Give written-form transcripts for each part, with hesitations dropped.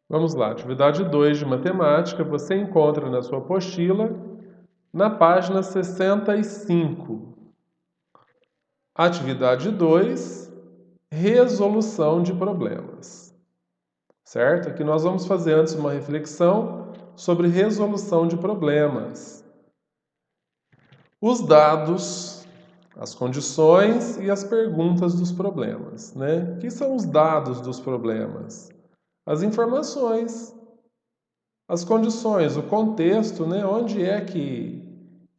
Vamos lá, atividade 2 de matemática, você encontra na sua apostila, na página 65. Atividade 2, resolução de problemas. Certo? Aqui nós vamos fazer antes uma reflexão sobre resolução de problemas. Os dados, as condições e as perguntas dos problemas, né? O que são os dados dos problemas? As informações, as condições, o contexto, né? Onde é que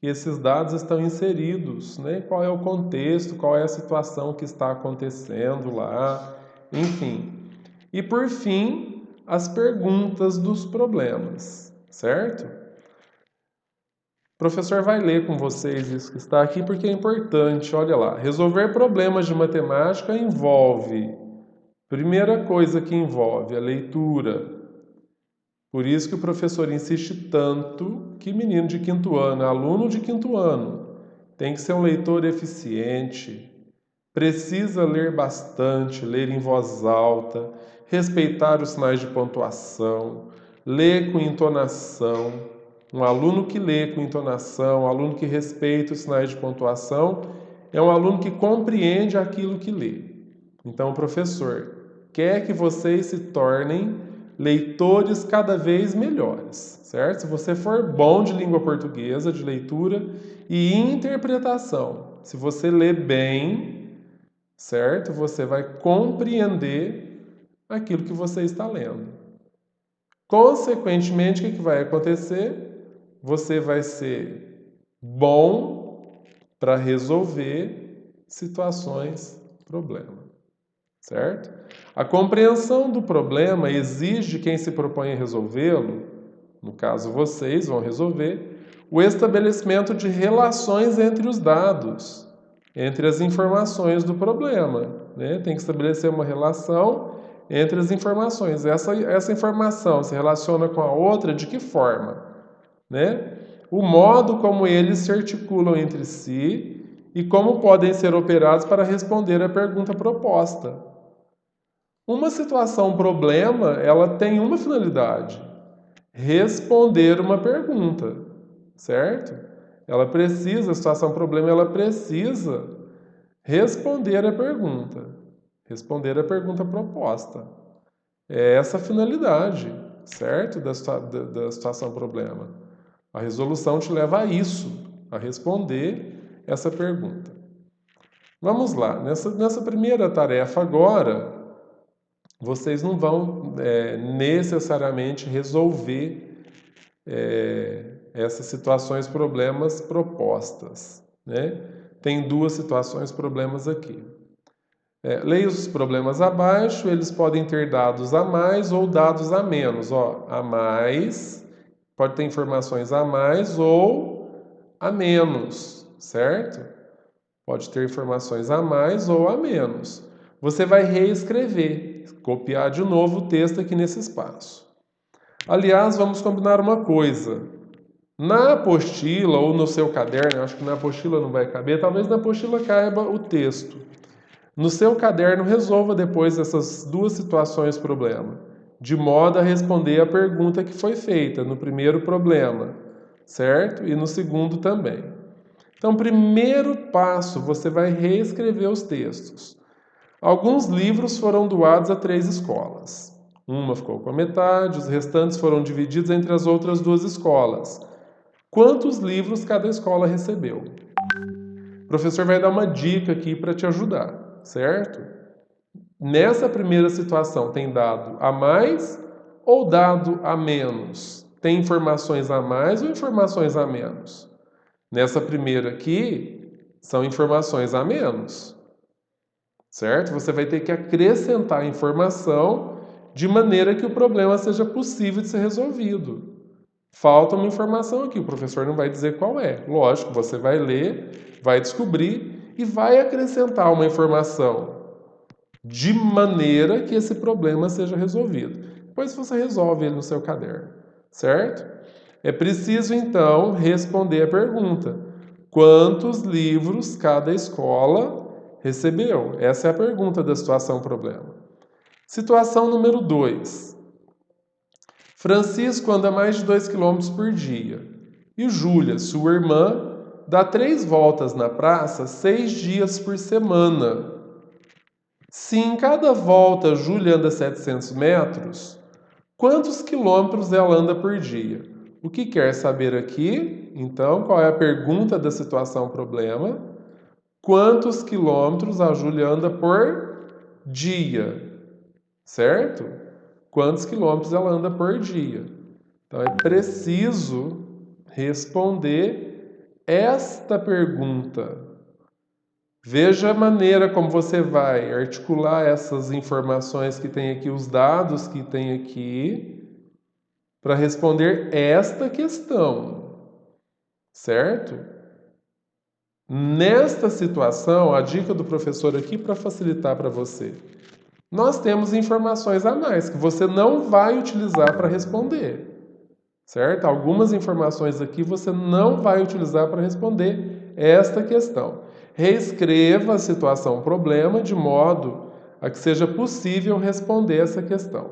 esses dados estão inseridos, né? Qual é o contexto, qual é a situação que está acontecendo lá, enfim. E por fim, as perguntas dos problemas, certo? O professor vai ler com vocês isso que está aqui porque é importante. Olha lá, resolver problemas de matemática envolve, primeira coisa que envolve a leitura. Por isso que o professor insiste tanto que menino de quinto ano, aluno de quinto ano, tem que ser um leitor eficiente, precisa ler bastante, ler em voz alta, respeitar os sinais de pontuação, ler com entonação. Um aluno que lê com entonação, um aluno que respeita os sinais de pontuação, é um aluno que compreende aquilo que lê. Então, o professor quer que vocês se tornem leitores cada vez melhores, certo? Se você for bom de língua portuguesa, de leitura e interpretação, se você lê bem, certo? Você vai compreender aquilo que você está lendo. Consequentemente, o que vai acontecer? Você vai ser bom para resolver situações, problemas, certo? A compreensão do problema exige de quem se propõe a resolvê-lo, no caso vocês vão resolver, o estabelecimento de relações entre os dados, entre as informações do problema, né? Tem que estabelecer uma relação entre as informações. Essa informação se relaciona com a outra de que forma? Né? O modo como eles se articulam entre si e como podem ser operados para responder à pergunta proposta. Uma situação problema, ela tem uma finalidade: responder uma pergunta, certo? A situação problema, ela precisa responder a pergunta proposta. É essa a finalidade, certo? Da situação problema. A resolução te leva a isso, a responder essa pergunta. Vamos lá, nessa primeira tarefa agora, vocês não vão necessariamente resolver essas situações problemas propostas, né? Tem duas situações problemas aqui. Leia os problemas abaixo, eles podem ter dados a mais ou dados a menos. Ó, a mais, pode ter informações a mais ou a menos, certo? Pode ter informações a mais ou a menos. Você vai reescrever, copiar de novo o texto aqui nesse espaço. Aliás, vamos combinar uma coisa. Na apostila ou no seu caderno, acho que na apostila não vai caber, talvez na apostila caiba o texto. No seu caderno, resolva depois essas duas situações problema, de modo a responder a pergunta que foi feita no primeiro problema, certo? E no segundo também. Então, primeiro passo, você vai reescrever os textos. Alguns livros foram doados a 3 escolas. Uma ficou com a metade, os restantes foram divididos entre as outras 2 escolas. Quantos livros cada escola recebeu? O professor vai dar uma dica aqui para te ajudar, certo? Nessa primeira situação, tem dado a mais ou dado a menos? Tem informações a mais ou informações a menos? Nessa primeira aqui, são informações a menos, certo? Você vai ter que acrescentar informação de maneira que o problema seja possível de ser resolvido. Falta uma informação aqui, o professor não vai dizer qual é. Lógico, você vai ler, vai descobrir e vai acrescentar uma informação de maneira que esse problema seja resolvido. Depois você resolve ele no seu caderno, certo? É preciso então responder a pergunta: quantos livros cada escola recebeu? Essa é a pergunta da situação problema. Situação número 2. Francisco anda mais de 2 km por dia. E Júlia, sua irmã, dá 3 voltas na praça 6 dias por semana. Se em cada volta Júlia anda 700 metros, quantos quilômetros ela anda por dia? O que quer saber aqui? Então, qual é a pergunta da situação problema? Quantos quilômetros a Júlia anda por dia? Certo? Quantos quilômetros ela anda por dia? Então, é preciso responder esta pergunta. Veja a maneira como você vai articular essas informações que tem aqui, os dados que tem aqui, para responder esta questão, certo? Nesta situação, a dica do professor aqui para facilitar para você, nós temos informações a mais que você não vai utilizar para responder, certo? Algumas informações aqui você não vai utilizar para responder esta questão. Reescreva a situação problema de modo a que seja possível responder essa questão,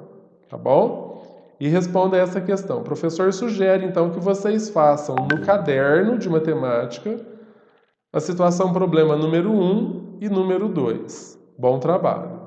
tá bom? E responda essa questão. O professor sugere então que vocês façam no caderno de matemática a situação problema número 1 e número 2. Bom trabalho!